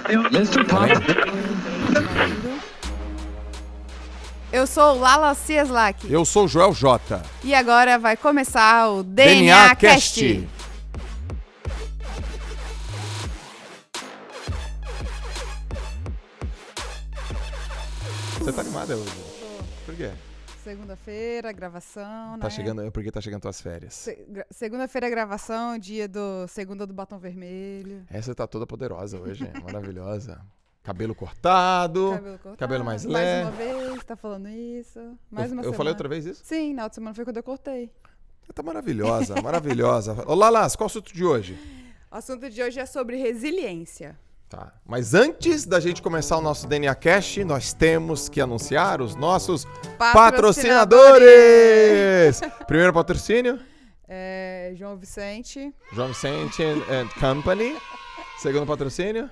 Mr. Pop. Eu sou Lala Cieslak. Eu sou o Joel J. E agora vai começar o DNA Cast. Você tá animada hoje? Por quê? Segunda-feira, gravação, né? Tá chegando, porque tá chegando tuas férias. Segunda-feira, gravação, dia do segunda do batom vermelho. Essa tá toda poderosa hoje, maravilhosa. Cabelo cortado, cabelo mais leve. Mais uma vez, tá falando isso. Mais uma Eu semana. falei outra vez isso? Sim, na outra semana foi quando eu cortei. Você tá maravilhosa, maravilhosa. Olá, Lás, qual é o assunto de hoje? O assunto de hoje é sobre resiliência. Tá. Mas antes da gente começar o nosso DNA Cast, nós temos que anunciar os nossos patrocinadores! Primeiro patrocínio? João Vicente. João Vicente and Company. Segundo patrocínio?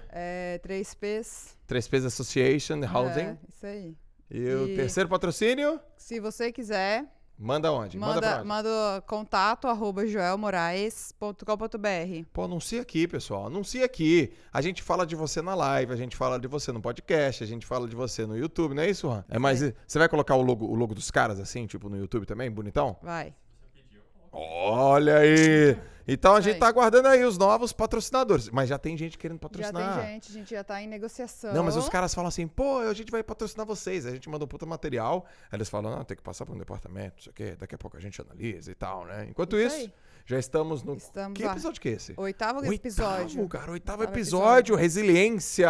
3Ps. 3Ps Association Housing. Isso aí. E o terceiro patrocínio? Se você quiser... Manda onde? Manda contato@joelmoraes.com.br. Pô, anuncia aqui, pessoal. Anuncia aqui. A gente fala de você na live, a gente fala de você no podcast, a gente fala de você no YouTube, não é isso, Juan? Mas você vai colocar o logo dos caras assim, tipo no YouTube também, bonitão? Vai. Olha aí! Então a gente tá aguardando aí os novos patrocinadores. Mas já tem gente querendo patrocinar. Já tem gente, a gente já tá em negociação. Não, mas os caras falam assim, pô, a gente vai patrocinar vocês. A gente mandou puta material. Aí eles falam, não, tem que passar por um departamento, não sei o quê. Daqui a pouco a gente analisa e tal, né? Enquanto isso, já estamos no... Que episódio que é esse? Oitavo episódio. Oitavo episódio. Resiliência.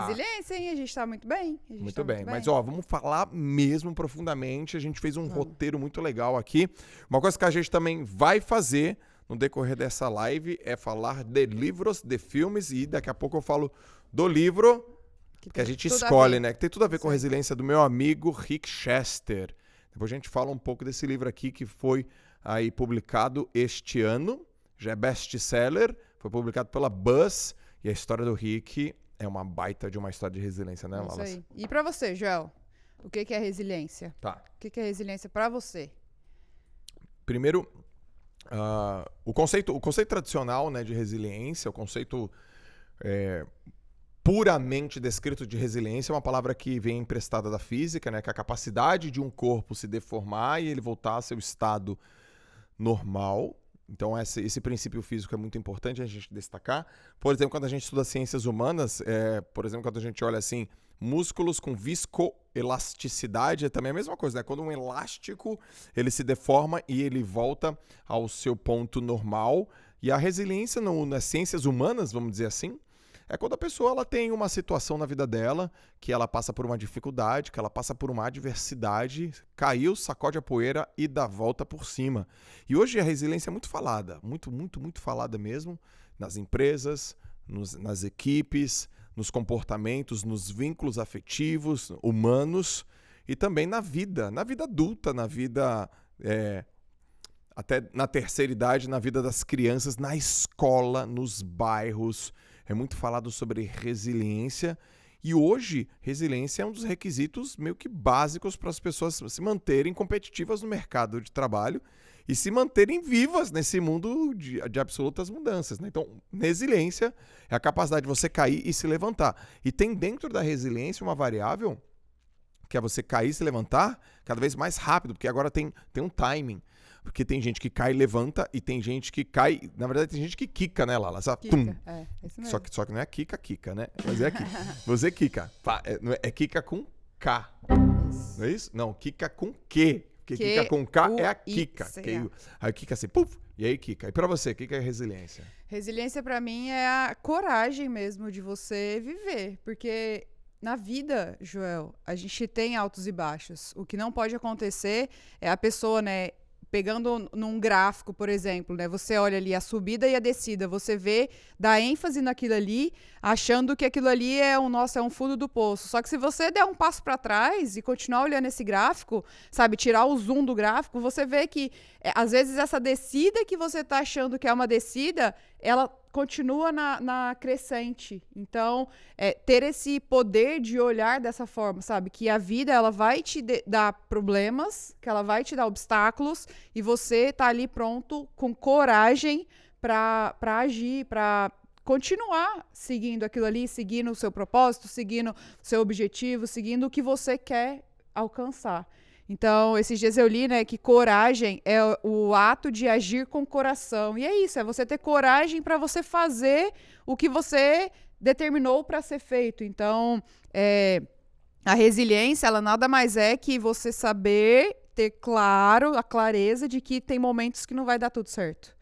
Resiliência, hein? A gente tá muito bem. Muito bem. Mas, ó, vamos falar mesmo profundamente. A gente fez um roteiro muito legal aqui. Uma coisa que a gente também vai fazer no decorrer dessa live é falar de livros, de filmes, e daqui a pouco eu falo do livro que a gente escolhe, né? Que tem tudo a ver com a resiliência do meu amigo Rick Chester. Depois a gente fala um pouco desse livro aqui que foi aí publicado este ano, já é best-seller, foi publicado pela Buzz, e a história do Rick é uma baita de uma história de resiliência, né, Lala? Isso aí. E pra você, Joel, o que é resiliência? Tá. O que é resiliência pra você? Primeiro... o conceito tradicional, né, de resiliência, o conceito puramente descrito de resiliência é uma palavra que vem emprestada da física, né, que é a capacidade de um corpo se deformar e ele voltar ao seu estado normal. Então esse princípio físico é muito importante a gente destacar. Por exemplo, quando a gente estuda ciências humanas, por exemplo, quando a gente olha assim, músculos com viscoelasticidade é também a mesma coisa, né? Quando um elástico ele se deforma e ele volta ao seu ponto normal. E a resiliência nas ciências humanas, vamos dizer assim, é quando a pessoa ela tem uma situação na vida dela que ela passa por uma dificuldade, que ela passa por uma adversidade, caiu, sacode a poeira e dá a volta por cima. E hoje a resiliência é muito falada, muito falada mesmo, nas empresas, nas equipes, nos comportamentos, nos vínculos afetivos, humanos e também na vida adulta, na vida até na terceira idade, na vida das crianças, na escola, nos bairros. É muito falado sobre resiliência e hoje resiliência é um dos requisitos meio que básicos para as pessoas se manterem competitivas no mercado de trabalho e se manterem vivas nesse mundo de absolutas mudanças, né? Então, resiliência é a capacidade de você cair e se levantar. E tem dentro da resiliência uma variável que é você cair e se levantar cada vez mais rápido, porque agora tem um timing. Porque tem gente que cai e levanta e tem gente que cai... Na verdade, tem gente que quica, né, Lala? Esse mesmo. Só que não é quica, né? Mas é quica. Você quica. É quica com K. Não é isso? Não, quica com Q. Porque quica com K é a quica. Aí quica assim, puf, e aí quica. E pra você, o que é resiliência? Resiliência pra mim é a coragem mesmo de você viver. Porque na vida, Joel, a gente tem altos e baixos. O que não pode acontecer é a pessoa, né... Pegando num gráfico, por exemplo, né? Você olha ali a subida e a descida, você vê, dá ênfase naquilo ali, achando que aquilo ali é um fundo do poço. Só que se você der um passo para trás e continuar olhando esse gráfico, sabe, tirar o zoom do gráfico, você vê que, às vezes, essa descida que você tá achando que é uma descida, ela continua na crescente. Então, ter esse poder de olhar dessa forma, sabe? Que a vida, ela vai te dar problemas, que ela vai te dar obstáculos, e você tá ali pronto, com coragem, para agir, para continuar seguindo aquilo ali, seguindo o seu propósito, seguindo o seu objetivo, seguindo o que você quer alcançar. Então, esses dias eu li, né, que coragem é o ato de agir com o coração. E é isso, é você ter coragem para você fazer o que você determinou para ser feito. Então, a resiliência, ela nada mais é que você saber ter a clareza de que tem momentos que não vai dar tudo certo.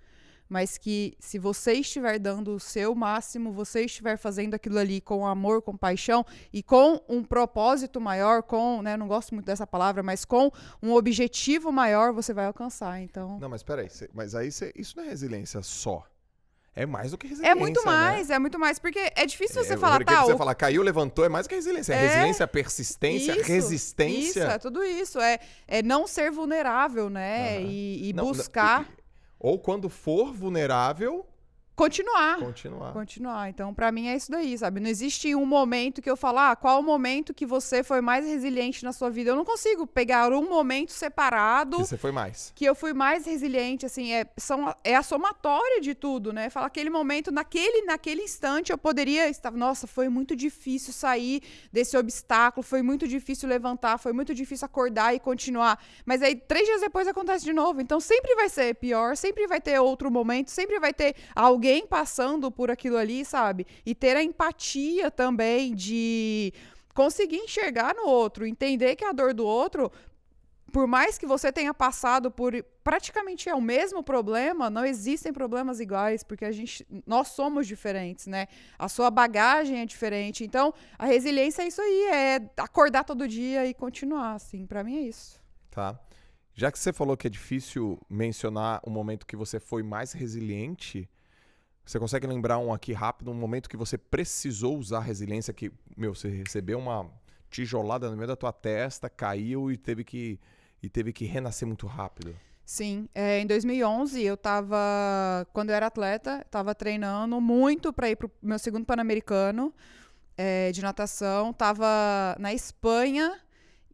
Mas que se você estiver dando o seu máximo, você estiver fazendo aquilo ali com amor, com paixão e com um propósito maior, né, não gosto muito dessa palavra, mas com um objetivo maior, você vai alcançar. Então... Não, mas peraí, isso não é resiliência só. É mais do que resiliência, é muito mais, porque é difícil você falar, tá... Você falar, caiu, levantou, é mais do que resiliência. É resiliência, persistência, resistência. Isso, é tudo isso. É não ser vulnerável, né? E buscar... Ou quando for vulnerável... Continuar. Então, pra mim é isso daí, sabe? Não existe um momento que eu falo, qual o momento que você foi mais resiliente na sua vida? Eu não consigo pegar um momento separado... Que você foi mais. Que eu fui mais resiliente, assim, é a somatória de tudo, né? Fala aquele momento, naquele instante eu poderia estar... Nossa, foi muito difícil sair desse obstáculo, foi muito difícil levantar, foi muito difícil acordar e continuar. Mas aí, 3 dias depois acontece de novo. Então, sempre vai ser pior, sempre vai ter outro momento, sempre vai ter alguém passando por aquilo ali, sabe? E ter a empatia também de conseguir enxergar no outro, entender que a dor do outro, por mais que você tenha passado por praticamente o mesmo problema, não existem problemas iguais, porque nós somos diferentes, né? A sua bagagem é diferente. Então, a resiliência é isso aí, é acordar todo dia e continuar, assim. Pra mim é isso. Tá. Já que você falou que é difícil mencionar o momento que você foi mais resiliente... Você consegue lembrar um aqui rápido, um momento que você precisou usar resiliência, que, você recebeu uma tijolada no meio da tua testa, caiu e teve que renascer muito rápido? Sim, em 2011 quando eu era atleta, estava treinando muito para ir pro meu segundo Pan-Americano de natação, estava na Espanha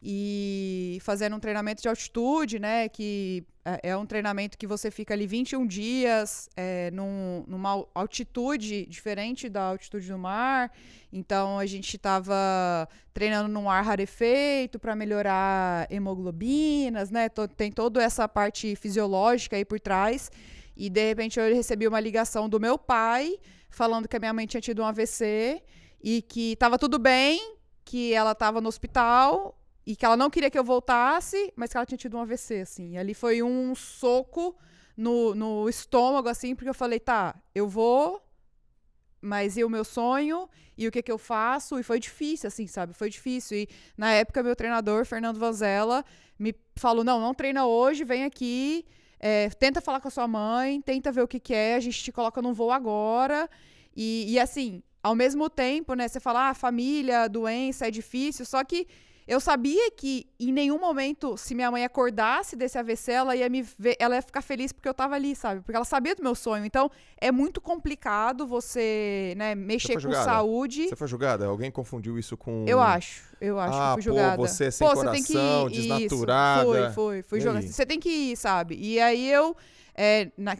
e fazendo um treinamento de altitude, né, que é um treinamento que você fica ali 21 dias numa altitude diferente da altitude do mar. Então, a gente estava treinando num ar rarefeito para melhorar hemoglobinas, né? Tem toda essa parte fisiológica aí por trás. E, de repente, eu recebi uma ligação do meu pai falando que a minha mãe tinha tido um AVC e que estava tudo bem, que ela estava no hospital... E que ela não queria que eu voltasse, mas que ela tinha tido um AVC, assim. E ali foi um soco no estômago, assim, porque eu falei, tá, eu vou, mas e o meu sonho? E o que eu faço? E foi difícil, assim, sabe? Foi difícil. E na época, meu treinador, Fernando Vanzella, me falou, não treina hoje, vem aqui, tenta falar com a sua mãe, tenta ver o que é, a gente te coloca num voo agora. E assim, ao mesmo tempo, né, você fala, família, doença, é difícil, só que eu sabia que em nenhum momento, se minha mãe acordasse desse AVC, ela ia me ver, ela ia ficar feliz porque eu tava ali, sabe? Porque ela sabia do meu sonho. Então, é muito complicado você, né, mexer com saúde. Você foi julgada? Alguém confundiu isso com... Eu acho que fui julgada. Você é sem coração, desnaturada. Fui julgada. Você tem que ir, sabe? E aí eu,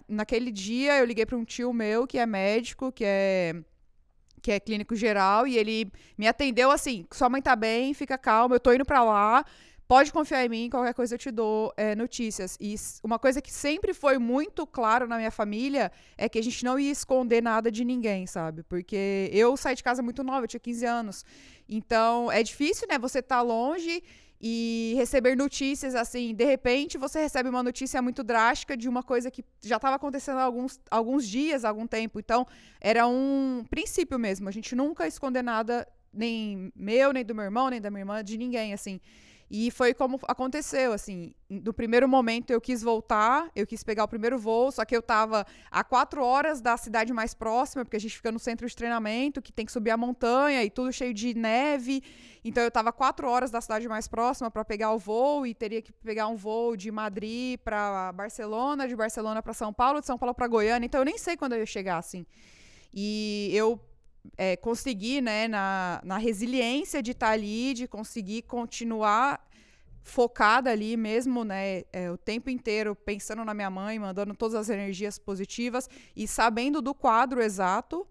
naquele dia, eu liguei para um tio meu que é médico, que é clínico geral, e ele me atendeu assim, sua mãe tá bem, fica calma, eu tô indo pra lá, pode confiar em mim, qualquer coisa eu te dou notícias. E uma coisa que sempre foi muito claro na minha família é que a gente não ia esconder nada de ninguém, sabe? Porque eu saí de casa muito nova, eu tinha 15 anos. Então, é difícil, né, você tá longe e receber notícias, assim, de repente você recebe uma notícia muito drástica de uma coisa que já estava acontecendo há alguns dias, há algum tempo. Então, era um princípio mesmo. A gente nunca esconder nada, nem meu, nem do meu irmão, nem da minha irmã, de ninguém, assim. E foi como aconteceu, assim, no primeiro momento eu quis voltar, eu quis pegar o primeiro voo, só que eu tava a 4 horas da cidade mais próxima, porque a gente fica no centro de treinamento, que tem que subir a montanha e tudo cheio de neve, então eu tava a 4 horas da cidade mais próxima para pegar o voo e teria que pegar um voo de Madrid para Barcelona, de Barcelona para São Paulo, de São Paulo para Goiânia, então eu nem sei quando eu ia chegar, assim. E eu conseguir, né, na resiliência de estar ali, de conseguir continuar focada ali mesmo, né, o tempo inteiro pensando na minha mãe, mandando todas as energias positivas e sabendo do quadro exato,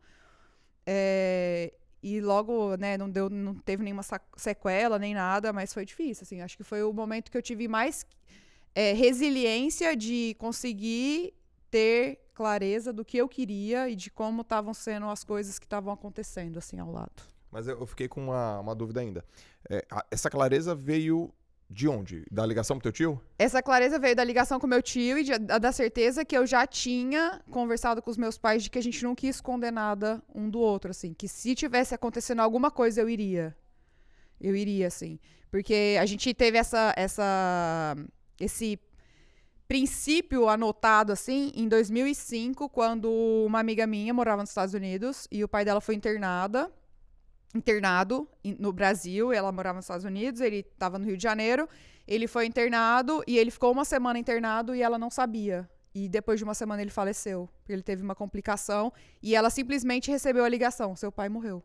E logo, né, não teve nenhuma sequela, nem nada, mas foi difícil, assim. Acho que foi o momento que eu tive mais resiliência de conseguir ter clareza do que eu queria e de como estavam sendo as coisas que estavam acontecendo, assim, ao lado. Mas eu fiquei com uma dúvida ainda. Essa clareza veio de onde? Da ligação pro teu tio? Essa clareza veio da ligação com meu tio e da certeza que eu já tinha conversado com os meus pais de que a gente não quis esconder nada um do outro, assim. Que se tivesse acontecendo alguma coisa, eu iria. Eu iria, assim. Porque a gente teve esse princípio anotado, assim, em 2005, quando uma amiga minha morava nos Estados Unidos e o pai dela foi internado no Brasil, ela morava nos Estados Unidos, ele estava no Rio de Janeiro, ele foi internado e ele ficou uma semana internado e ela não sabia. E depois de uma semana ele faleceu, porque ele teve uma complicação e ela simplesmente recebeu a ligação, seu pai morreu.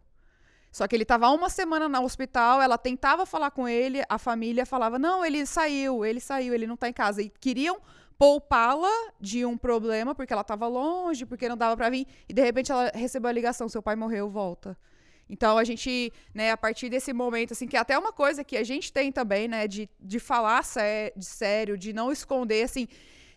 Só que ele estava uma semana no hospital, ela tentava falar com ele, a família falava, não, ele saiu, ele não está em casa. E queriam poupá-la de um problema, porque ela estava longe, porque não dava para vir, e de repente ela recebeu a ligação, seu pai morreu, volta. Então, a gente, né, a partir desse momento, assim, que é até uma coisa que a gente tem também, né, de falar sério, de não esconder, assim,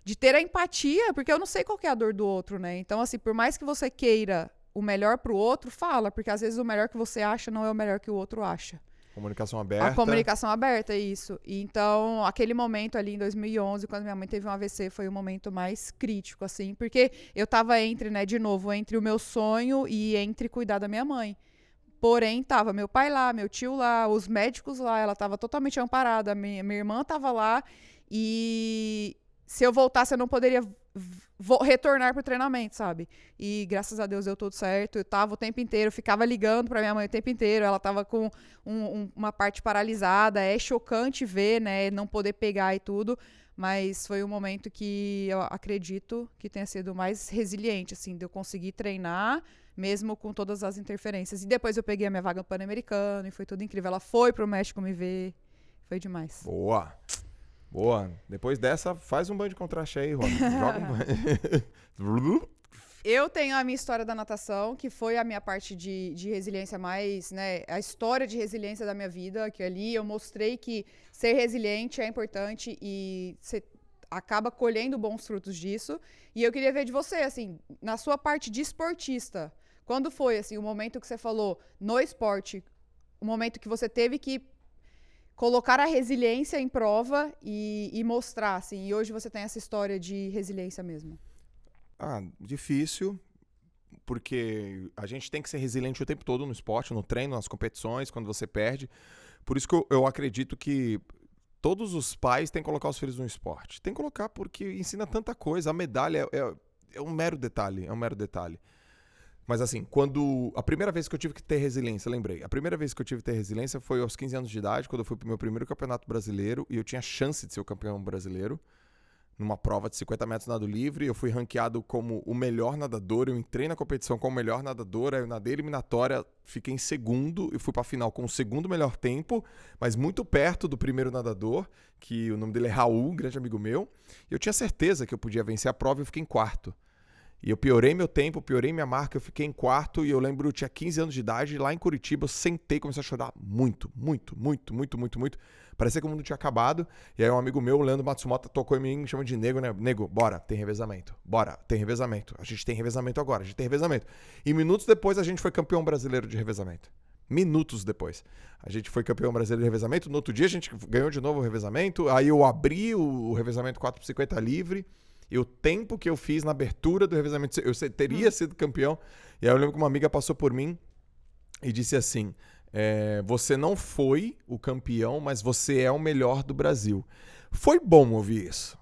de ter a empatia, porque eu não sei qual que é a dor do outro, né? Então, assim, por mais que você queira o melhor pro outro, fala, porque às vezes o melhor que você acha não é o melhor que o outro acha. Comunicação aberta. A comunicação aberta, isso. E então, aquele momento ali em 2011, quando minha mãe teve um AVC, foi o momento mais crítico, assim, porque eu tava entre o meu sonho e entre cuidar da minha mãe. Porém, tava meu pai lá, meu tio lá, os médicos lá, ela tava totalmente amparada, minha irmã tava lá, e se eu voltasse eu não poderia retornar pro treinamento, sabe? E graças a Deus deu tudo certo, eu tava o tempo inteiro, ficava ligando pra minha mãe o tempo inteiro, ela tava com uma parte paralisada, é chocante ver, né, não poder pegar e tudo, mas foi um momento que eu acredito que tenha sido mais resiliente, assim, de eu conseguir treinar, mesmo com todas as interferências. E depois eu peguei a minha vaga no Pan-Americano e foi tudo incrível. Ela foi pro México me ver. Foi demais. Boa. Boa. Depois dessa, faz um banho de contraste aí, Rony. Joga um banho. Eu tenho a minha história da natação, que foi a minha parte de resiliência mais, né, a história de resiliência da minha vida, que ali eu mostrei que ser resiliente é importante e você acaba colhendo bons frutos disso. E eu queria ver de você, assim, na sua parte de esportista, quando foi, assim, o momento que você falou no esporte, o momento que você teve que colocar a resiliência em prova e mostrar, assim, e hoje você tem essa história de resiliência mesmo? Difícil, porque a gente tem que ser resiliente o tempo todo no esporte, no treino, nas competições, quando você perde. Por isso que eu acredito que todos os pais têm que colocar os filhos no esporte. Tem que colocar porque ensina tanta coisa. A medalha é um mero detalhe, Mas assim, a primeira vez que eu tive que ter resiliência, lembrei. A primeira vez que eu tive que ter resiliência foi aos 15 anos de idade, quando eu fui pro meu primeiro campeonato brasileiro e eu tinha chance de ser o campeão brasileiro. Numa prova de 50 metros nado livre, eu fui ranqueado como o melhor nadador, eu entrei na competição como o melhor nadador, aí eu nadei eliminatória, fiquei em segundo e fui pra final com o segundo melhor tempo, mas muito perto do primeiro nadador, que o nome dele é Raul, um grande amigo meu, e eu tinha certeza que eu podia vencer a prova e eu fiquei em quarto. E eu piorei meu tempo, piorei minha marca, eu fiquei em quarto e eu lembro, eu tinha 15 anos de idade, lá em Curitiba, eu sentei e comecei a chorar muito. Parecia que o mundo tinha acabado. E aí um amigo meu, o Leandro Matsumoto, tocou em mim, me chama de Nego, né? Nego, bora, tem revezamento. A gente tem revezamento agora, E minutos depois a gente foi campeão brasileiro de revezamento. Minutos depois. A gente foi campeão brasileiro de revezamento. No outro dia a gente ganhou de novo o revezamento. Aí eu abri o revezamento 4x50 livre. E o tempo que eu fiz na abertura do revezamento, eu teria sido campeão. E aí eu lembro que uma amiga passou por mim e disse assim, você não foi o campeão, mas você é o melhor do Brasil. Foi bom ouvir isso.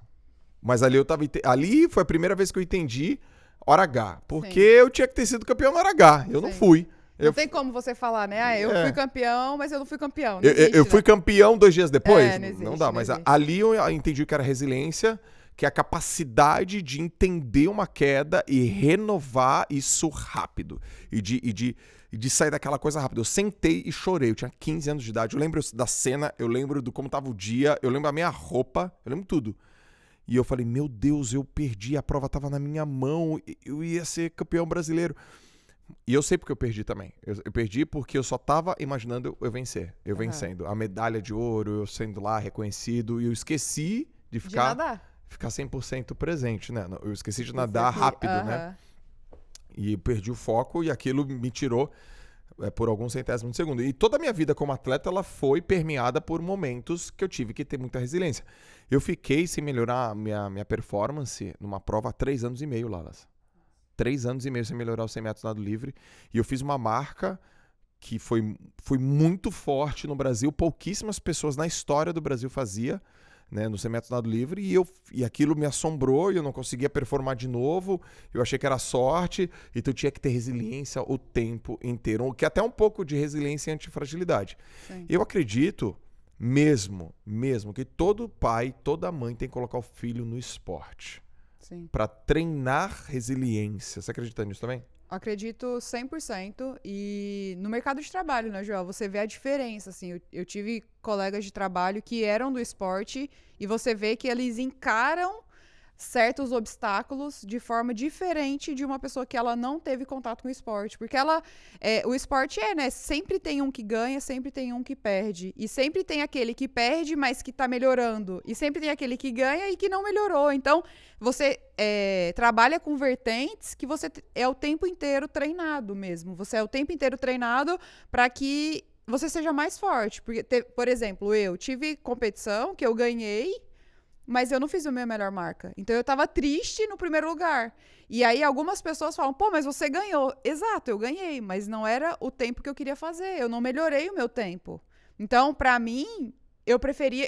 Mas ali foi a primeira vez que eu entendi hora H. Porque Sim. eu tinha que ter sido campeão na hora H. Eu Sim. não fui. Não tem como você falar, né? Eu fui campeão, mas eu não fui campeão. Eu fui campeão 2 dias depois? Não existe, não dá, mas ali eu entendi que era resiliência, que é a capacidade de entender uma queda e renovar isso rápido. E de sair daquela coisa rápida. Eu sentei e chorei. Eu tinha 15 anos de idade. Eu lembro da cena, eu lembro do como tava o dia, eu lembro a minha roupa, eu lembro tudo. E eu falei, meu Deus, eu perdi, a prova tava na minha mão, eu ia ser campeão brasileiro. E eu sei porque eu perdi também. Eu perdi porque eu só tava imaginando eu vencer. Eu Aham. vencendo. A medalha de ouro, eu sendo lá reconhecido. E eu esqueci de De nadar. ficar 100% presente, né? Eu esqueci de Você nadar que- rápido, né? Aham. E perdi o foco e aquilo me tirou por alguns centésimos de segundo. E toda a minha vida como atleta, ela foi permeada por momentos que eu tive que ter muita resiliência. Eu fiquei sem melhorar a minha performance numa prova há 3 anos e meio, Lalas. 3 anos e meio sem melhorar os 100 metros nado livre. E eu fiz uma marca que foi muito forte no Brasil. Pouquíssimas pessoas na história do Brasil fazia, né, no 100 metros nado livre. E aquilo me assombrou e eu não conseguia performar de novo. Eu achei que era sorte. Então eu tinha que ter resiliência o tempo inteiro. Que é até um pouco de resiliência e antifragilidade. Sim. Eu acredito mesmo que todo pai, toda mãe tem que colocar o filho no esporte. Sim. Para treinar resiliência. Você acredita nisso também? Acredito 100%. E no mercado de trabalho, né, Joel? Você vê a diferença, assim. Eu tive colegas de trabalho que eram do esporte e você vê que eles encaram certos obstáculos de forma diferente de uma pessoa que ela não teve contato com o esporte. Porque o esporte né? Sempre tem um que ganha, sempre tem um que perde. E sempre tem aquele que perde, mas que tá melhorando. E sempre tem aquele que ganha e que não melhorou. Então, você trabalha com vertentes que você é o tempo inteiro treinado mesmo. Você é o tempo inteiro treinado para que você seja mais forte. Porque, por exemplo, eu tive competição que eu ganhei, mas eu não fiz a minha melhor marca. Então eu tava triste no primeiro lugar. E aí algumas pessoas falam, pô, mas você ganhou. Exato, eu ganhei, mas não era o tempo que eu queria fazer. Eu não melhorei o meu tempo. Então, pra mim, eu preferia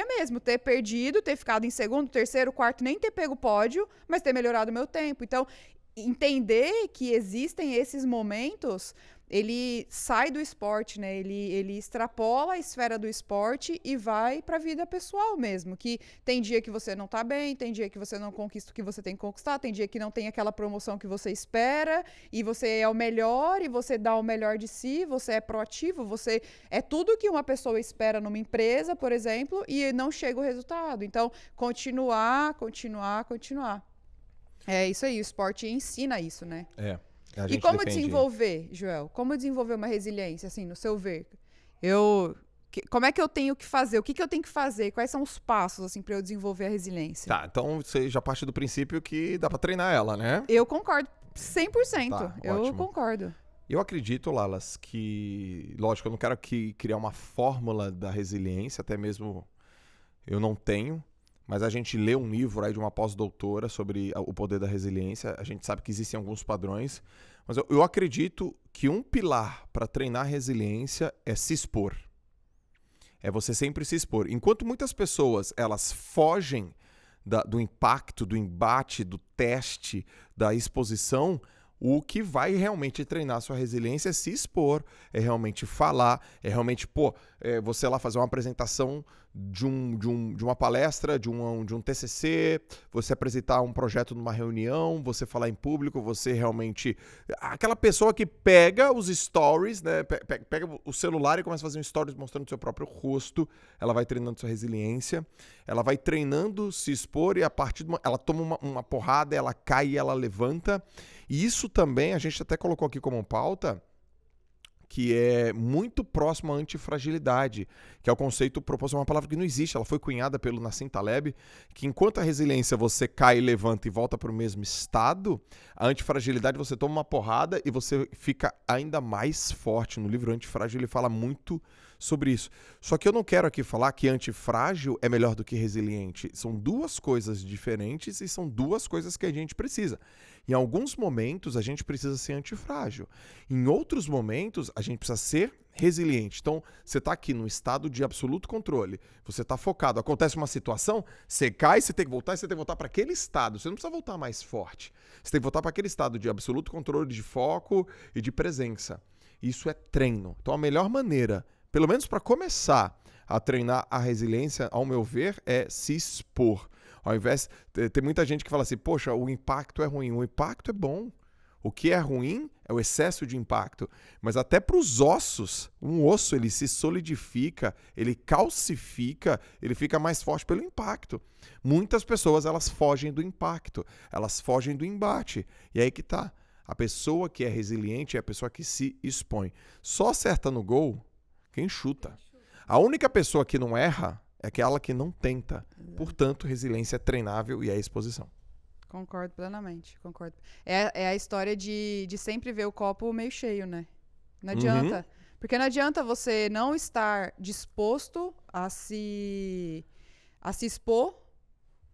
mesmo ter perdido, ter ficado em segundo, terceiro, quarto, nem ter pego o pódio, mas ter melhorado o meu tempo. Então, entender que existem esses momentos, ele sai do esporte, né? Ele extrapola a esfera do esporte e vai para a vida pessoal mesmo. Que tem dia que você não tá bem, tem dia que você não conquista o que você tem que conquistar, tem dia que não tem aquela promoção que você espera e você é o melhor e você dá o melhor de si, você é proativo, você é tudo que uma pessoa espera numa empresa, por exemplo, e não chega o resultado. Então, continuar. É isso aí, o esporte ensina isso, né? A E gente como defende. desenvolver, Joel? Como desenvolver uma resiliência, assim, no seu ver? Como é que eu tenho que fazer? O que eu tenho que fazer? Quais são os passos, assim, para eu desenvolver a resiliência? Tá, então você já parte do princípio que dá pra treinar ela, né? Eu concordo 100%. Tá, Eu ótimo. concordo. Eu acredito, Lalas, que... Lógico, eu não quero criar uma fórmula da resiliência, até mesmo eu não tenho, mas a gente lê um livro aí de uma pós-doutora sobre o poder da resiliência, a gente sabe que existem alguns padrões, mas eu acredito que um pilar para treinar resiliência é se expor. É você sempre se expor. Enquanto muitas pessoas, elas fogem do impacto, do embate, do teste, da exposição, o que vai realmente treinar sua resiliência é se expor, é realmente falar, é realmente, você lá fazer uma apresentação de uma palestra, de um TCC, você apresentar um projeto numa reunião, você falar em público, você realmente... Aquela pessoa que pega os stories, né, pega o celular e começa a fazer um stories mostrando o seu próprio rosto, ela vai treinando sua resiliência, ela vai treinando se expor e a partir de ela toma uma porrada, ela cai e ela levanta. E isso também a gente até colocou aqui como pauta, que é muito próximo à antifragilidade, que é o conceito proposto, é uma palavra que não existe, ela foi cunhada pelo Nassim Taleb, que enquanto a resiliência você cai, levanta e volta para o mesmo estado, a antifragilidade você toma uma porrada e você fica ainda mais forte. No livro Antifrágil ele fala muito sobre isso. Só que eu não quero aqui falar que antifrágil é melhor do que resiliente. São duas coisas diferentes e são duas coisas que a gente precisa. Em alguns momentos a gente precisa ser antifrágil. Em outros momentos a gente precisa ser resiliente. Então, você está aqui num estado de absoluto controle. Você está focado. Acontece uma situação, você cai, você tem que voltar e você tem que voltar para aquele estado. Você não precisa voltar mais forte. Você tem que voltar para aquele estado de absoluto controle, de foco e de presença. Isso é treino. Então, a melhor maneira, pelo menos para começar a treinar a resiliência, ao meu ver, é se expor. Ao invés, tem muita gente que fala assim, poxa, o impacto é ruim. O impacto é bom. O que é ruim é o excesso de impacto. Mas até para os ossos, um osso ele se solidifica, ele calcifica, ele fica mais forte pelo impacto. Muitas pessoas elas fogem do impacto, elas fogem do embate. E aí que tá. A pessoa que é resiliente é a pessoa que se expõe. Só acerta no gol quem chuta. A única pessoa que não erra é aquela que não tenta. Portanto, resiliência é treinável e é exposição. Concordo plenamente, concordo. É a história de sempre ver o copo meio cheio, né? Não adianta. Porque não adianta você não estar disposto a se expor.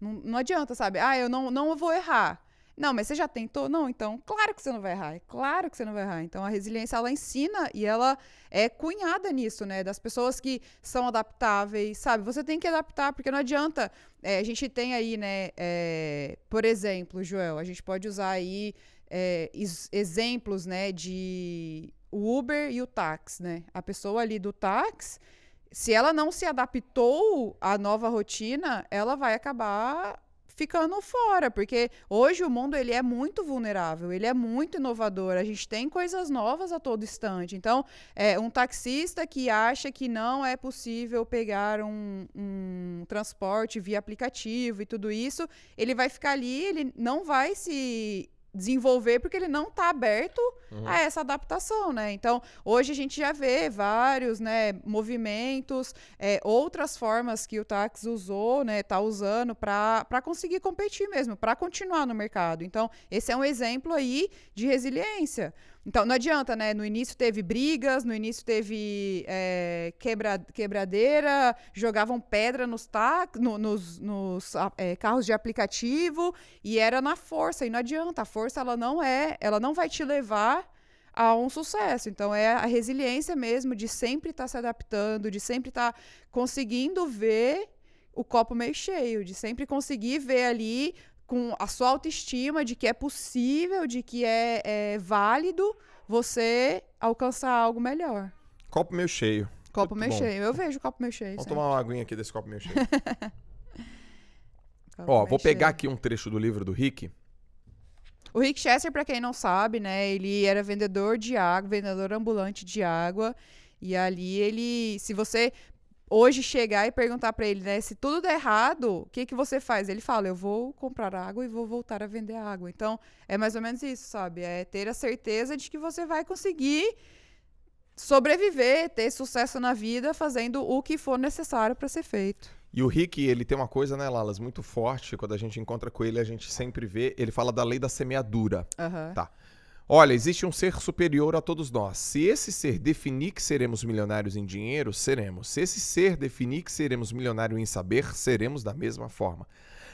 Não adianta, sabe? Eu não vou errar. Não, mas você já tentou? Não, então, claro que você não vai errar. É claro que você não vai errar. Então, a resiliência, ela ensina e ela é cunhada nisso, né? Das pessoas que são adaptáveis, sabe? Você tem que adaptar, porque não adianta. A gente tem aí, né? Por exemplo, Joel, a gente pode usar aí exemplos, né? De o Uber e o táxi, né? A pessoa ali do táxi, se ela não se adaptou à nova rotina, ela vai acabar ficando fora, porque hoje o mundo ele é muito vulnerável, ele é muito inovador, a gente tem coisas novas a todo instante. Então, um taxista que acha que não é possível pegar um transporte via aplicativo e tudo isso, ele vai ficar ali, ele não vai se desenvolver porque ele não está aberto a essa adaptação, né? Então, hoje a gente já vê vários, né, movimentos, outras formas que o táxi usou, né, tá usando para conseguir competir mesmo, para continuar no mercado. Então, esse é um exemplo aí de resiliência. Então, não adianta, né? No início teve brigas, no início teve quebradeira, jogavam pedra nos carros de aplicativo e era na força. E não adianta, a força ela não vai te levar a um sucesso. Então, é a resiliência mesmo de sempre estar se adaptando, de sempre estar conseguindo ver o copo meio cheio, de sempre conseguir ver ali com a sua autoestima de que é possível, de que é válido você alcançar algo melhor. Copo meio cheio. Copo meio cheio. Eu vejo o copo meio cheio. Vamos tomar uma aguinha aqui desse copo meio cheio. Vou pegar aqui um trecho do livro do Rick. O Rick Chester, para quem não sabe, né, ele era vendedor de água, vendedor ambulante de água. E ali se você hoje chegar e perguntar para ele, né, se tudo der errado, o que você faz? Ele fala, eu vou comprar água e vou voltar a vender água. Então, é mais ou menos isso, sabe? É ter a certeza de que você vai conseguir sobreviver, ter sucesso na vida, fazendo o que for necessário para ser feito. E o Rick, ele tem uma coisa, né, Lalas, muito forte. Quando a gente encontra com ele, a gente sempre vê, ele fala da lei da semeadura. Tá. Olha, existe um ser superior a todos nós. Se esse ser definir que seremos milionários em dinheiro, seremos. Se esse ser definir que seremos milionários em saber, seremos da mesma forma.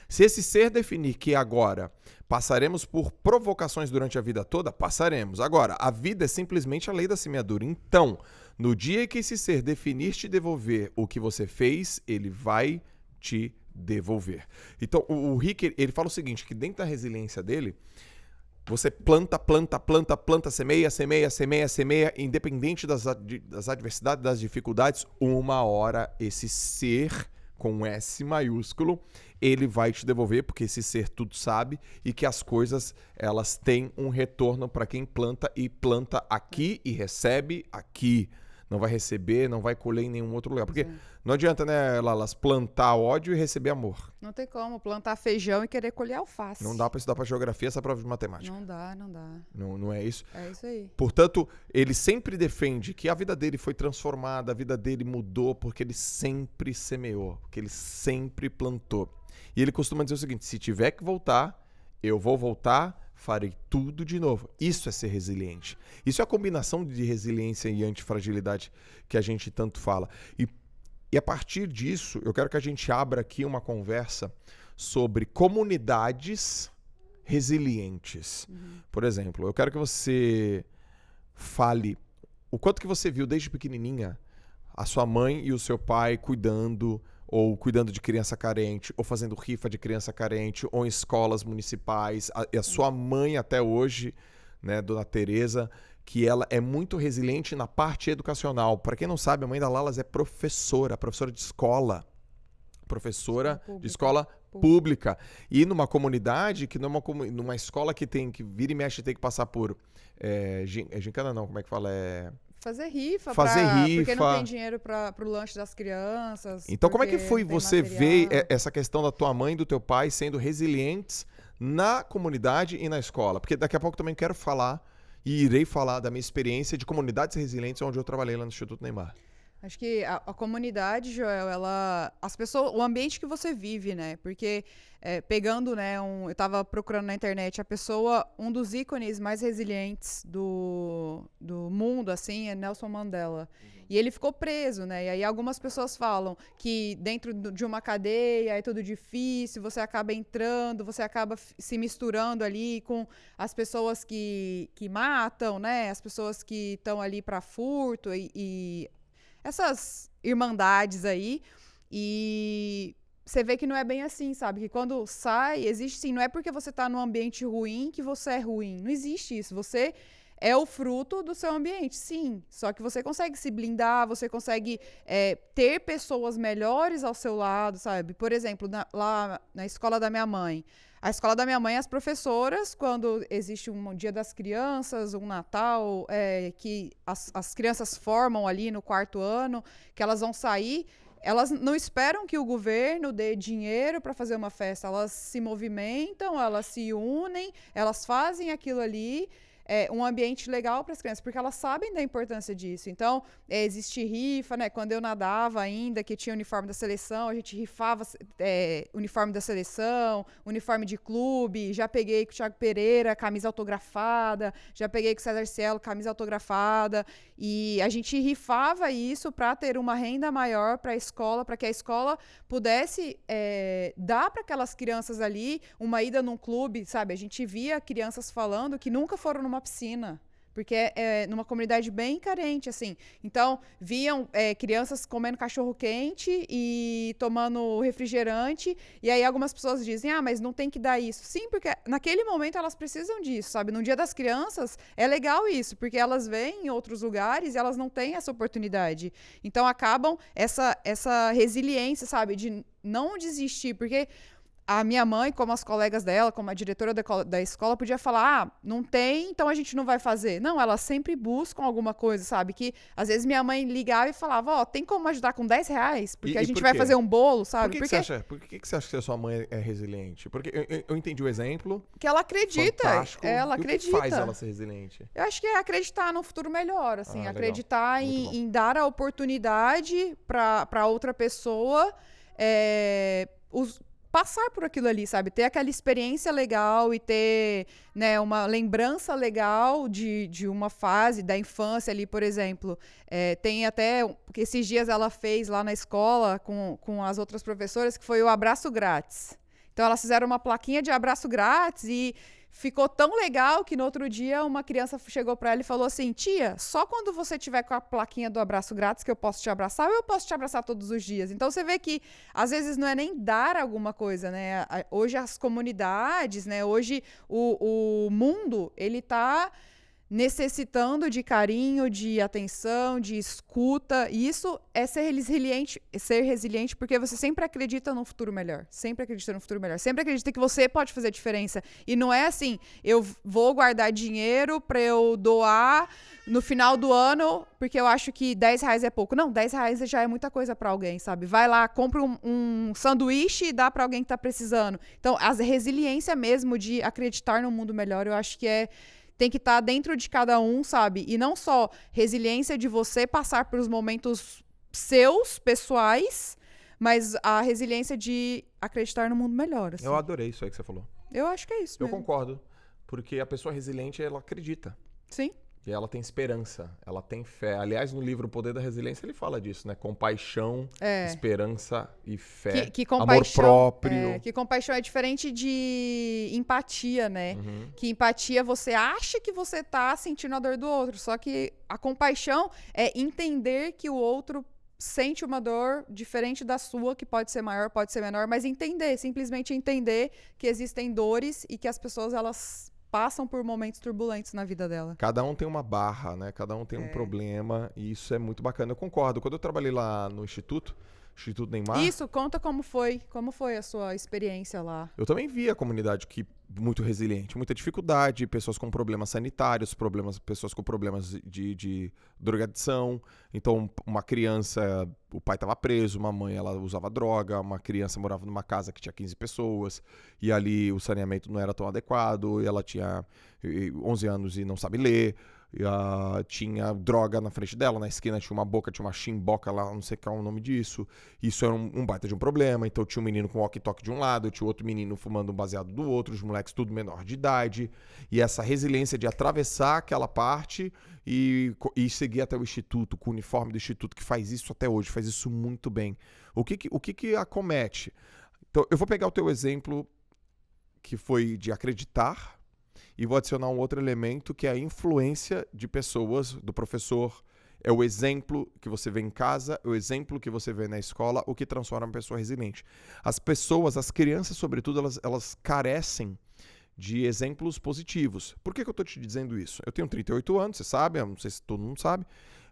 Se esse ser definir que agora passaremos por provocações durante a vida toda, passaremos. Agora, a vida é simplesmente a lei da semeadura. Então, no dia que esse ser definir te devolver o que você fez, ele vai te devolver. Então, o Rick, ele fala o seguinte, que dentro da resiliência dele, você planta, semeia, independente das adversidades, das dificuldades, uma hora esse ser, com um S maiúsculo, ele vai te devolver, porque esse ser tudo sabe e que as coisas, elas têm um retorno para quem planta e planta aqui e recebe aqui. Não vai receber, não vai colher em nenhum outro lugar. Porque não adianta, né, Lalas, plantar ódio e receber amor. Não tem como plantar feijão e querer colher alface. Não dá para estudar para geografia essa prova de matemática. Não dá. Não é isso? É isso aí. Portanto, ele sempre defende que a vida dele foi transformada, a vida dele mudou porque ele sempre semeou, porque ele sempre plantou. E ele costuma dizer o seguinte, se tiver que voltar, eu vou voltar, farei tudo de novo. Isso é ser resiliente. Isso é a combinação de resiliência e antifragilidade que a gente tanto fala. E a partir disso, eu quero que a gente abra aqui uma conversa sobre comunidades resilientes. Por exemplo, eu quero que você fale o quanto que você viu desde pequenininha a sua mãe e o seu pai cuidando de criança carente, ou fazendo rifa de criança carente, ou em escolas municipais. E a sua mãe até hoje, né, Dona Tereza, que ela é muito resiliente na parte educacional. Para quem não sabe, a mãe da Lalas é professora de escola. Professora de escola pública. E numa comunidade, que numa escola que vira e mexe tem que passar por... gincana não, como é que fala? Fazer rifa, porque não tem dinheiro para o lanche das crianças. Então, como é que foi você ver essa questão da tua mãe e do teu pai sendo resilientes na comunidade e na escola? Porque daqui a pouco também quero falar e irei falar da minha experiência de comunidades resilientes onde eu trabalhei lá no Instituto Neymar. Acho que a comunidade, Joel, as pessoas, o ambiente que você vive, né? Porque pegando, né, eu tava procurando na internet um dos ícones mais resilientes do mundo, assim, é Nelson Mandela. E ele ficou preso, né? E aí algumas pessoas falam que dentro de uma cadeia é tudo difícil, você acaba entrando, você acaba se misturando ali com as pessoas que matam, né? As pessoas que estão ali para furto e essas irmandades aí, e você vê que não é bem assim, sabe? Que quando sai, existe sim, não é porque você tá num ambiente ruim que você é ruim. Não existe isso. Você é o fruto do seu ambiente, sim. Só que você consegue se blindar, você consegue ter pessoas melhores ao seu lado, sabe? Por exemplo, lá na escola da minha mãe. A escola da minha mãe, as professoras, quando existe um Dia das Crianças, um Natal, que as crianças formam ali no 4º ano, que elas vão sair, elas não esperam que o governo dê dinheiro para fazer uma festa. Elas se movimentam, elas se unem, elas fazem aquilo ali. Um ambiente legal para as crianças, porque elas sabem da importância disso. Então, existe rifa, né? Quando eu nadava ainda, que tinha uniforme da seleção, a gente rifava uniforme da seleção, uniforme de clube, já peguei com o Thiago Pereira, camisa autografada, já peguei com o César Cielo, camisa autografada, e a gente rifava isso para ter uma renda maior para a escola, para que a escola pudesse dar para aquelas crianças ali uma ida num clube, sabe? A gente via crianças falando que nunca foram numa piscina, porque é numa comunidade bem carente, assim. Então, viam crianças comendo cachorro-quente e tomando refrigerante, e aí algumas pessoas dizem, mas não tem que dar isso. Sim, porque naquele momento elas precisam disso, sabe? No Dia das Crianças, é legal isso, porque elas vêm em outros lugares e elas não têm essa oportunidade. Então, acabam essa resiliência, sabe? De não desistir, porque a minha mãe, como as colegas dela, como a diretora da escola, podia falar, não tem, então a gente não vai fazer. Não, elas sempre buscam alguma coisa, sabe? Que às vezes minha mãe ligava e falava, tem como ajudar com R$10? Porque a gente vai fazer um bolo, sabe? Por que você acha que a sua mãe é resiliente? Porque eu entendi o exemplo. Que ela acredita. Fantástico. Ela acredita. O que faz ela ser resiliente? Eu acho que é acreditar num futuro melhor, assim. Acreditar em dar a oportunidade para outra pessoa passar por aquilo ali, sabe? Ter aquela experiência legal e ter, né, uma lembrança legal de uma fase da infância ali, por exemplo. Tem até, porque esses dias ela fez lá na escola com as outras professoras, que foi o abraço grátis. Então, elas fizeram uma plaquinha de abraço grátis e ficou tão legal que no outro dia uma criança chegou para ela e falou assim, tia, só quando você tiver com a plaquinha do abraço grátis que eu posso te abraçar, ou eu posso te abraçar todos os dias. Então você vê que às vezes não é nem dar alguma coisa, né? Hoje as comunidades, né? Hoje o mundo, ele tá necessitando de carinho, de atenção, de escuta. E isso é ser resiliente porque você sempre acredita no futuro melhor. Sempre acredita no futuro melhor. Sempre acredita que você pode fazer a diferença. E não é assim, eu vou guardar dinheiro para eu doar no final do ano, porque eu acho que R$10 é pouco. Não, R$10 já é muita coisa para alguém, sabe? Vai lá, compra um sanduíche e dá para alguém que tá precisando. Então, a resiliência mesmo de acreditar no mundo melhor, eu acho que tem que estar dentro de cada um, sabe? E não só resiliência de você passar por os momentos seus, pessoais, mas a resiliência de acreditar no mundo melhor. Assim. Eu adorei isso aí que você falou. Eu acho que é isso mesmo. Eu concordo. Porque a pessoa resiliente, ela acredita. Sim. E ela tem esperança, ela tem fé. Aliás, no livro O Poder da Resiliência, ele fala disso, né? Compaixão, esperança e fé. Amor próprio. Que compaixão é diferente de empatia, né? Uhum. Que empatia você acha que você tá sentindo a dor do outro. Só que a compaixão é entender que o outro sente uma dor diferente da sua, que pode ser maior, pode ser menor, mas simplesmente entender que existem dores e que as pessoas, elas passam por momentos turbulentos na vida dela. Cada um tem uma barra, né? Cada um tem um problema e isso é muito bacana. Eu concordo. Quando eu trabalhei lá no Instituto Neymar... Isso, conta como foi a sua experiência lá. Eu também vi a comunidade que muito resiliente. Muita dificuldade, pessoas com problemas sanitários, pessoas com problemas de drogadição. Então, uma criança, o pai estava preso, uma mãe ela usava droga, uma criança morava numa casa que tinha 15 pessoas, e ali o saneamento não era tão adequado, e ela tinha 11 anos e não sabe ler. Tinha droga na frente dela, na esquina tinha uma boca, tinha uma chimboca lá, não sei qual é o nome disso. Isso era um baita de um problema. Então tinha um menino com walkie-talkie de um lado, tinha outro menino fumando um baseado do outro, os moleques tudo menor de idade. E essa resiliência de atravessar aquela parte e seguir até o instituto, com o uniforme do instituto, que faz isso até hoje, faz isso muito bem. O que acomete? Então eu vou pegar o teu exemplo, que foi de acreditar, e vou adicionar um outro elemento, que é a influência de pessoas, do professor. É o exemplo que você vê em casa, é o exemplo que você vê na escola, o que transforma uma pessoa resiliente. As pessoas, as crianças, sobretudo, elas carecem de exemplos positivos. Por que eu estou te dizendo isso? Eu tenho 38 anos, você sabe, eu não sei se todo mundo sabe,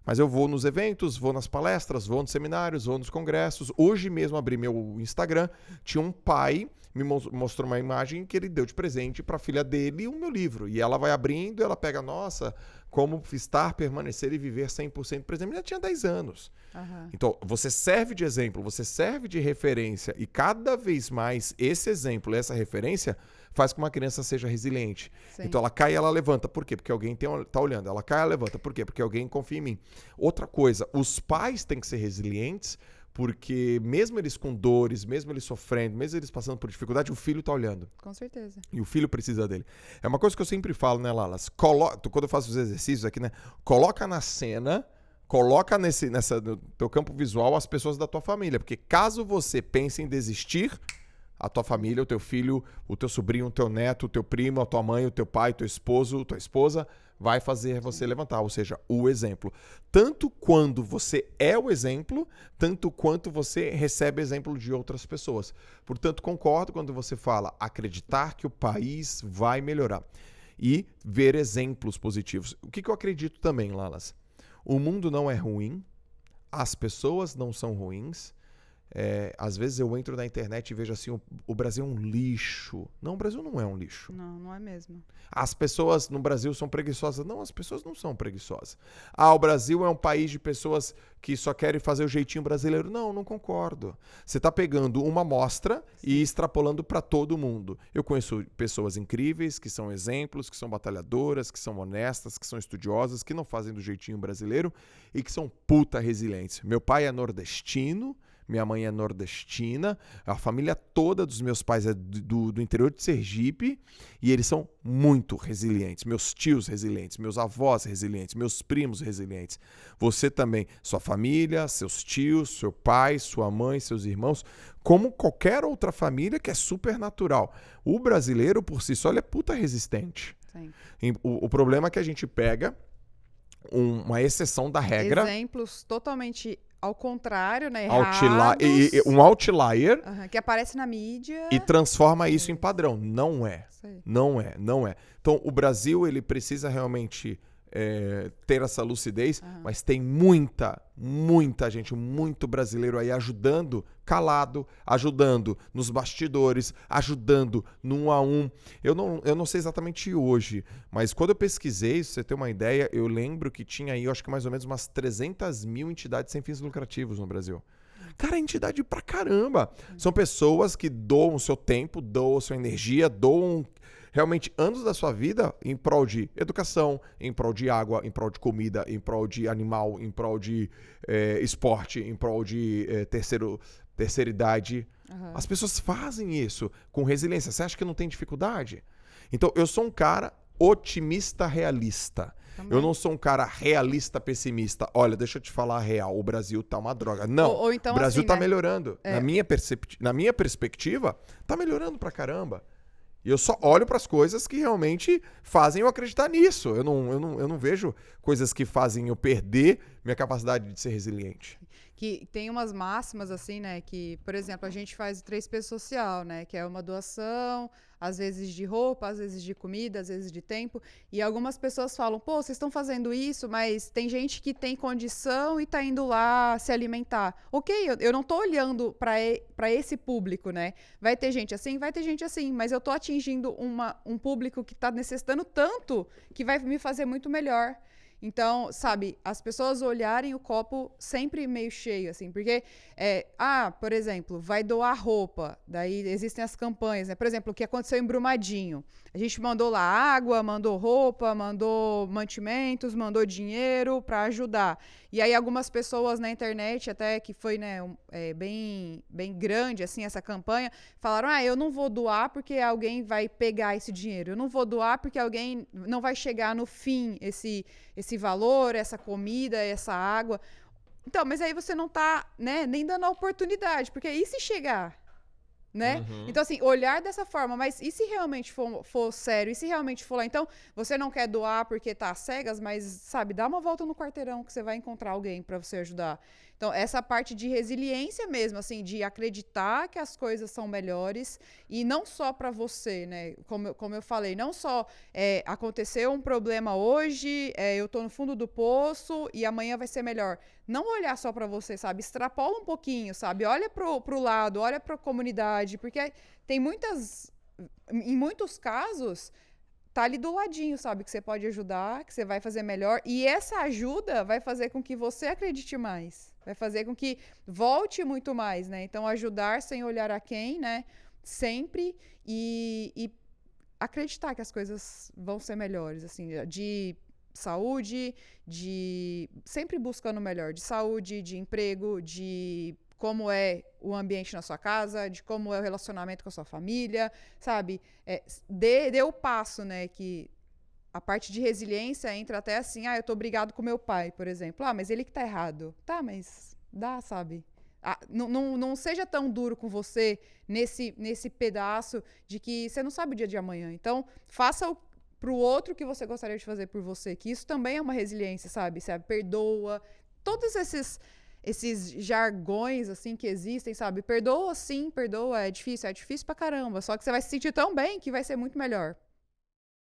mas eu vou nos eventos, vou nas palestras, vou nos seminários, vou nos congressos. Hoje mesmo abri meu Instagram, tinha um pai me mostrou uma imagem que ele deu de presente para a filha dele o meu livro. E ela vai abrindo, ela pega, nossa, como estar, permanecer e viver 100% presente. Ela tinha 10 anos. Uhum. Então, você serve de exemplo, você serve de referência, e cada vez mais esse exemplo, essa referência, faz com que uma criança seja resiliente. Sim. Então, ela cai e ela levanta. Por quê? Porque alguém tá olhando. Ela cai e ela levanta. Por quê? Porque alguém confia em mim. Outra coisa, os pais têm que ser resilientes, porque mesmo eles com dores, mesmo eles sofrendo, mesmo eles passando por dificuldade, o filho tá olhando. Com certeza. E o filho precisa dele. É uma coisa que eu sempre falo, né, Lalas? Quando eu faço os exercícios aqui, né? Coloca na cena, coloca no teu campo visual as pessoas da tua família. Porque caso você pense em desistir, a tua família, o teu filho, o teu sobrinho, o teu neto, o teu primo, a tua mãe, o teu pai, o teu esposo, tua esposa, vai fazer você levantar, ou seja, o exemplo. Tanto quando você é o exemplo, tanto quanto você recebe exemplo de outras pessoas. Portanto, concordo quando você fala acreditar que o país vai melhorar e ver exemplos positivos. O que eu acredito também, Lalas? O mundo não é ruim, as pessoas não são ruins. Às vezes eu entro na internet e vejo assim, o Brasil é um lixo. Não, o Brasil não é um lixo. Não, não é mesmo. As pessoas no Brasil são preguiçosas. Não, as pessoas não são preguiçosas. O Brasil é um país de pessoas que só querem fazer o jeitinho brasileiro. Não, não concordo. Você está pegando uma amostra e extrapolando para todo mundo. Eu conheço pessoas incríveis, que são exemplos, que são batalhadoras, que são honestas, que são estudiosas, que não fazem do jeitinho brasileiro e que são puta resilientes. Meu pai é nordestino, minha mãe é nordestina, a família toda dos meus pais é do interior de Sergipe, e eles são muito resilientes. Meus tios resilientes, meus avós resilientes, meus primos resilientes. Você também, sua família, seus tios, seu pai, sua mãe, seus irmãos, como qualquer outra família que é super natural. O brasileiro, por si só, ele é puta resistente. Sim. O problema é que a gente pega uma exceção da regra. Exemplos totalmente ao contrário, né? Um outlier. Que aparece na mídia. E transforma isso em padrão. Não é. Não é. Então, o Brasil, ele precisa realmente ter essa lucidez, mas tem muita gente, muito brasileiro aí ajudando, calado, ajudando nos bastidores, ajudando no 1 a 1. Eu não sei exatamente hoje, mas quando eu pesquisei, se você ter uma ideia, eu lembro que tinha aí, eu acho que mais ou menos umas 300 mil entidades sem fins lucrativos no Brasil. Cara, é entidade pra caramba. São pessoas que doam seu tempo, doam sua energia, doam realmente anos da sua vida em prol de educação, em prol de água, em prol de comida, em prol de animal, em prol de esporte, em prol de terceira idade. As pessoas fazem isso com resiliência. Você acha que não tem dificuldade? Então, eu sou um cara otimista realista. Também. Eu não sou um cara realista pessimista. Olha, deixa eu te falar a real, o Brasil tá uma droga. Não, ou então, o Brasil tá melhorando. Na minha perspectiva, tá melhorando pra caramba. E eu só olho para as coisas que realmente fazem eu acreditar nisso. Eu não vejo coisas que fazem eu perder minha capacidade de ser resiliente. Que tem umas máximas assim, né? Que, por exemplo, a gente faz o 3P social, né? Que é uma doação, às vezes de roupa, às vezes de comida, às vezes de tempo. E algumas pessoas falam, pô, vocês estão fazendo isso, mas tem gente que tem condição e tá indo lá se alimentar. Ok, eu não tô olhando para esse público, né? Vai ter gente assim, vai ter gente assim, mas eu tô atingindo um público que tá necessitando tanto que vai me fazer muito melhor. Então, sabe, as pessoas olharem o copo sempre meio cheio, assim, porque, por exemplo, vai doar roupa, daí existem as campanhas, né? Por exemplo, o que aconteceu em Brumadinho. A gente mandou lá água, mandou roupa, mandou mantimentos, mandou dinheiro para ajudar. E aí algumas pessoas na internet, até que foi, né, bem, bem grande, assim, essa campanha, falaram, eu não vou doar porque alguém vai pegar esse dinheiro. Eu não vou doar porque alguém não vai chegar no fim esse valor, essa comida, essa água. Então, mas aí você não tá, né, nem dando a oportunidade, porque e se chegar? Né? Então, assim, olhar dessa forma, mas e se realmente for sério? E se realmente for lá? Então, você não quer doar porque tá às cegas, mas, sabe, dá uma volta no quarteirão que você vai encontrar alguém para você ajudar. Então, essa parte de resiliência mesmo, assim, de acreditar que as coisas são melhores e não só para você, né? Como eu falei, não só aconteceu um problema hoje, eu tô no fundo do poço e amanhã vai ser melhor. Não olhar só para você, sabe? Extrapola um pouquinho, sabe? Olha pro lado, olha pra comunidade, porque tem em muitos casos, tá ali do ladinho, sabe? Que você pode ajudar, que você vai fazer melhor. E essa ajuda vai fazer com que você acredite mais. Vai fazer com que volte muito mais, né? Então, ajudar sem olhar a quem, né? Sempre. E acreditar que as coisas vão ser melhores, assim, de saúde, de sempre buscando o melhor, de saúde, de emprego, de como é o ambiente na sua casa, de como é o relacionamento com a sua família, sabe? Dê o passo, né? Que a parte de resiliência entra até assim, eu tô brigado com meu pai, por exemplo. Mas ele que tá errado. Tá, mas dá, sabe? Não seja tão duro com você nesse pedaço de que você não sabe o dia de amanhã. Então, faça pro outro que você gostaria de fazer por você, que isso também é uma resiliência, sabe? Perdoa. Todos esses jargões, assim, que existem, sabe? Perdoa sim, perdoa, é difícil pra caramba. Só que você vai se sentir tão bem que vai ser muito melhor.